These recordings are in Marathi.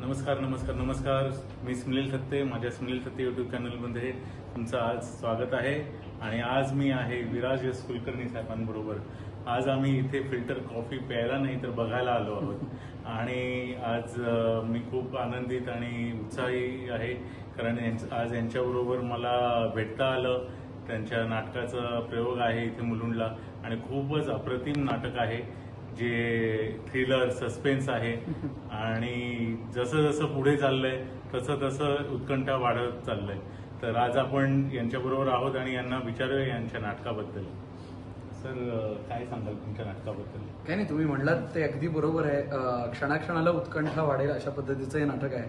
नमस्कार नमस्कार नमस्कार. मी सुनील थत्ते. माझ्या सुनील थत्ते यूट्यूब चॅनलमध्ये तुमचं आज स्वागत आहे. आणि आज मी आहे विराज एस कुलकर्णी साहेबांबरोबर. आज आम्ही इथे फिल्टर कॉफी प्यायला नाही तर बघायला आलो आहोत. आणि आज मी खूप आनंदित आणि उत्साही आहे, कारण आज यांच्याबरोबर मला भेटता आलं. त्यांच्या नाटकाचा प्रयोग आहे इथे मुलुंडला आणि खूपच अप्रतिम नाटक आहे, जे थ्रिलर सस्पेन्स आहे. आणि जसं जसं पुढे चाललंय तसं तसं उत्कंठा वाढत चाललंय. तर आज आपण यांच्याबरोबर आहोत आणि यांना विचारूया यांच्या नाटकाबद्दल. सर, काय सांगाल तुमच्या नाटकाबद्दल? काय नाही, तुम्ही म्हणलात ते अगदी बरोबर आहे. क्षणाक्षणाला उत्कंठा वाढेल अशा पद्धतीचं हे नाटक आहे.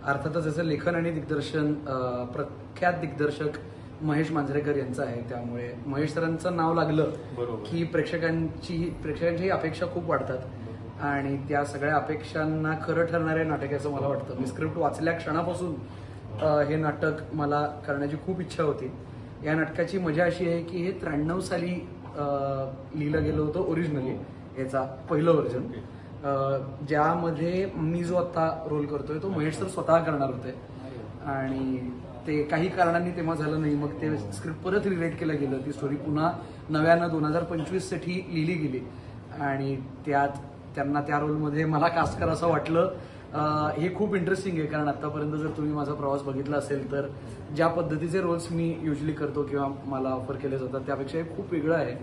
अर्थातच याचं लेखन आणि दिग्दर्शन प्रख्यात दिग्दर्शक महेश मांजरेकर यांचं आहे. त्यामुळे महेश सरांचं नाव लागलं की प्रेक्षकांची अपेक्षा खूप वाढतात आणि त्या सगळ्या अपेक्षांना खरं ठरणारे नाटक आहे असं मला वाटतं. मी स्क्रिप्ट वाचल्या क्षणापासून हे नाटक मला करण्याची खूप इच्छा होती. या नाटकाची मजा अशी आहे की हे 93 साली लिहिलं गेलं होतं ओरिजिनली. याचा पहिलं व्हर्जन, ज्यामध्ये मी जो आता रोल करतोय तो महेश सर स्वतः करणार होते. आणि ते काही कारणांनी तेव्हा झालं नाही. मग ते स्क्रिप्ट परत रिलेट केलं गेलं. ती स्टोरी पुन्हा नव्यानं 2025 साठी लिहिली गेली आणि त्यात त्यांना त्या रोलमध्ये मला कास्ट करा असं वाटलं. हे खूप इंटरेस्टिंग आहे, कारण आतापर्यंत जर तुम्ही माझा प्रवास बघितला असेल तर ज्या पद्धतीचे रोल्स मी युजली करतो किंवा मला ऑफर केले जातात त्यापेक्षा हे खूप वेगळं आहे.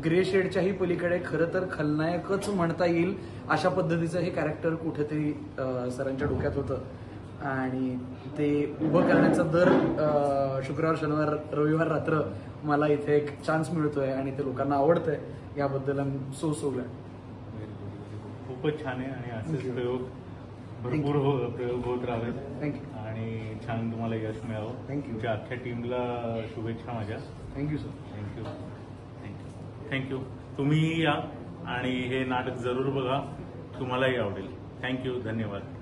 ग्रे शेडच्याही पलीकडे खरं तर खलनायकच म्हणता येईल अशा पद्धतीचं हे कॅरेक्टर कुठेतरी सरांच्या डोक्यात होतं. आणि ते उभं करण्याचा दर शुक्रवार शनिवार रविवार रात्र मला इथे एक चान्स मिळतोय आणि ते लोकांना आवडतंय. याबद्दल आय एम सो ग्लॅड. खूपच छान आहे आणि असेच प्रयोग भरपूर प्रयोग होत राहावेत. थँक्यू. आणि छान तुम्हाला यश मिळावं. थँक्यू. तुमच्या अख्ख्या टीमला शुभेच्छा माझ्या. Thank you sir. Thank you thank you thank you. तुम्ही या आणि हे नाटक जरूर बघा, तुम्हालाही आवडेल. थँक्यू. धन्यवाद.